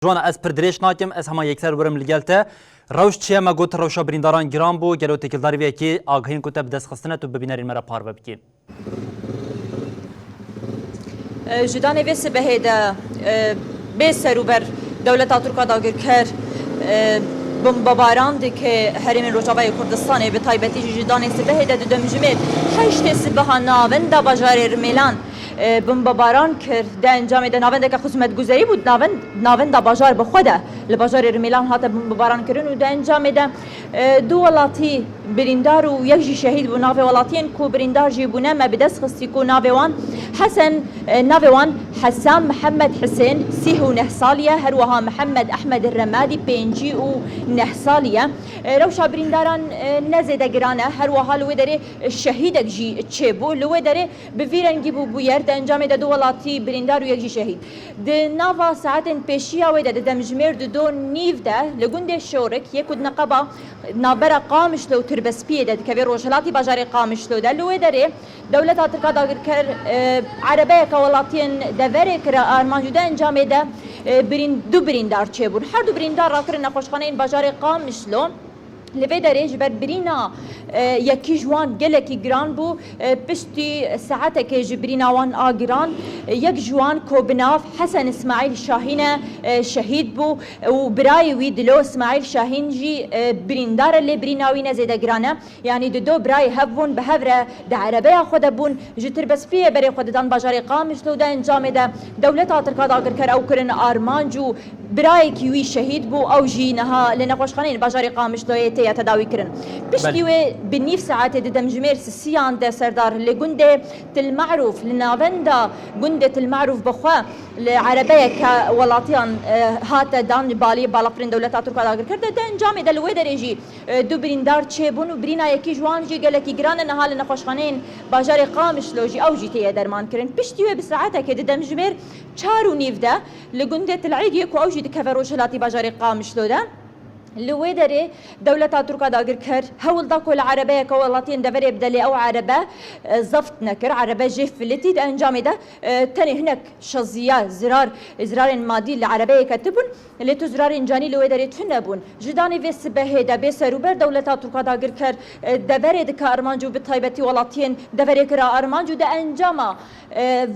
جوانا از پردریش ناکم از همه یکسر برم لگلته روش چیه ما گوت روشا برینداران گرام بو گلو تکلداری وی که آگهین کتب دست خستنه تو ببینارین مرا پار بکین جداني بس بهيدا بسروبر دولة تركيا داغر كر بمباران دك هرم روجاوي كردستان بتايبتي جداني بهيدا دمجمل حشت سبها ناوند باجار ميلان بمباران كر ده انجام ده ناوند که خدمت گذاری بود ناوند باجار بخوده لباجار ميلان هات بمباران کرن و ده انجام ده دو ولاتی بریندار و یک شهید بو ناو ولاتین کو بریندار جیبونه ما بدس خستی کو ناوان حسام محمد حسين سيهو نهصالية هروها محمد أحمد الرمادي بينجي ونهصالية روشا برينداران نزيد جرانا هروها لودري الشهيدك جي تشيبو لودري بفيرن جيبو بويرد انجام دو ولاتي بريندار ويجي شهيد د نافا ساعات بيشيا ودا دمجمير دو نيف ده لجند الشورك يكود نقبة نابرا قامش لو تربس بيد كبير روشلاتي باجاري قامش لو ده لودري دولة تركيا داغر كر عربية كولاتين دفري كرا أرمان جدا انجام ده دو بریندار چه بود هر دو بریندار را کرد نخوشخانه این باجار قام مشلو لبه دريج بر برينا يكي جوان جلكي جران بو بشتي ساعتها كي جبرينا وان آجران يك جوان كوبناف حسن اسماعيل شاهين شهيد بو وبراي ويدلو اسماعيل شاهين جي بريندار اللي بريناوي نزيد جرانا يعني دو براي هفون بهفرة دا عربية خود بون جتر بس فيه بري خود دان باجاري قامش لو دا انجام دا دولة تركيا داغر كر او كرن ارمانجو براي كيوي شهيد بو او جينها لنقوشخانين باجاري قامش لو يا تداوي كرن بشتيوي بالنيف ساعات دمجمير سيان ده سردار لجندة المعروف لنافندا جندة المعروف بخوا العربية كولاتيان هات دان بالي بالافرين دولة تركيا داغر كرد ده انجام ده الويدر يجي دو بريندار تشيبون وبرينا يكي جوان جي قالك جران نهال نخوشخانين باجاري قامش لوجي او جي تي درمان كرن بشتيوي بساعتها كده دمجمير چارو نيف ده لجندة العيد يكو او جي دكفروش لاتي باجاري قامش لو ده لويدري دولة تركيا داغر كر هول داكو العربية كولاتين دفري بدلي او عربة زفت نكر عربة جيف فلتي انجام ده تاني هناك شظية زرار مادي العربية كتبون اللي تزرار انجاني لويدري تفنبون جداني في سبهيدا بسروبر دولة تركيا داغر كر دفري دك ارمانجو بطيبتي ولاتين دفري كرا ارمانجو ده انجاما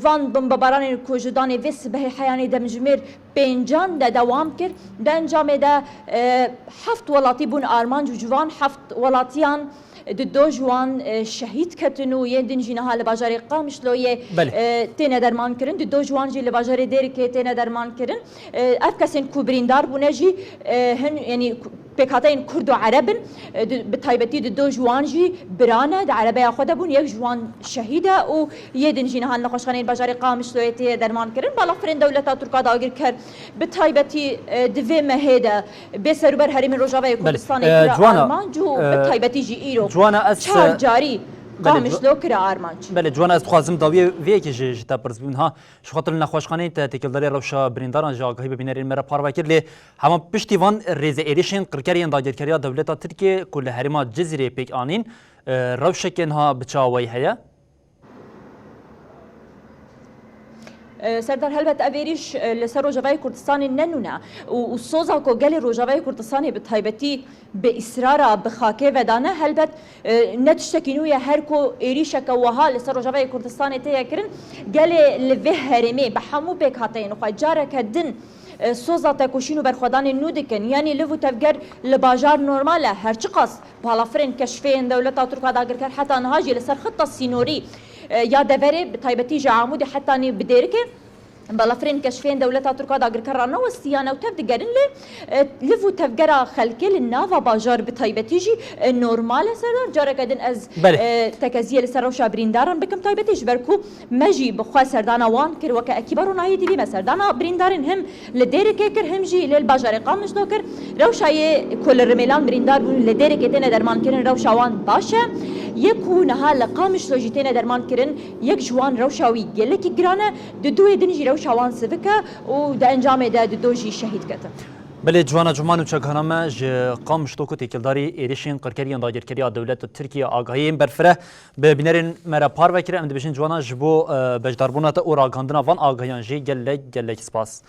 فان بمباران كو جداني في سبهي حياني دمجمير بينجان ده دوام كر ده انجام ده حفت ولاتي بون ارمان جوان حفت ولاتيان دو جوان شهيد كتنو يندن جينها لباجاري قامش لو يه تينا درمان كرن دو جوان جي لباجاري ديركي تينا درمان كرن افكاسين كوبريندار بونجي هن يعني بكاتين كرد وعربن بتايبتي دو جوان جي برانا د عربيه خود بون يك جوان شهيده و يدن جينها نخوشخانين باجاري قامش لو يه درمان كرن بالافرين دولة تركيا داغر كر بتايبتي دفي مهيدا بسربر هرم روجاوي كردستان ارمان جو بتايبتي جي ايرو جوانا از جاری قامش لو کرا آرمانچ بله جوانا از خوازم داوی وی که جتا پرس بین ها شخاطر نخوشخانه تکلداری روشا برینداران جاگاهی ببینارین مرا پار وکر لی همان پشتیوان ریز ایریشن قرکریان داگرکریا دولت ترکیه کل هرما جزیره پیک آنین روشکن ها بچاوی هیا سردار هلبت أبيريش لسر روجاوي كردستاني ننونا وصوزا كو جالي روجاوي كردستاني بتايبتي بإصرار بخاكي ودانا هلبت نتشتكينويا هركو إيريشا كوها لسر روجاوي كردستاني تيا كرن جالي لفه هرمي بحمو بيك هاتين وخا جارك الدن سوزا تاكوشينو برخدان نودكن يعني لفو تفجر لباجار نورماله هرچی قاس بالافرين كشفين دولة تركيا داغر كر حتى نهاجي لسر خطة السينوري يا دفري بتايبتي جعمودي حتى ني بديركه بالافرين كشفين دولة تركيا داغر كرانا والسيانة وتفدقرن لفو تفجرا خلكي للنافا باجار بتايبتيجي نورمال سر جارك دن از تكازيه لسر وشا بريندارن بكم تايبتيج بركو مجي بخوا سردانا وان كر وكا اكبر نايدي بما سردانا بريندارن هم لديرك كر هم جي للباجار قامش دوكر روشاي كل رميلان بريندار لديرك تنا درمان كرن روشا وان باشا يكون هلا قامش لوجيتنا درمان كرن يك جوان روشاوي جلكي جرانا دو دنجي روشاوان سفكا ودا انجام دا دوجي شهيد كتا بله جوانا جمان و چگهنامه ج قام شتوکو تکلداری ایریشین قرکریان داگرکریا دولت ترکیه آگاهیم برفره به بینرین مرا پار وکره ام دبشین جوانا جبو بجداربونات او راگاندنا وان آگاهیان جی گلک سپاس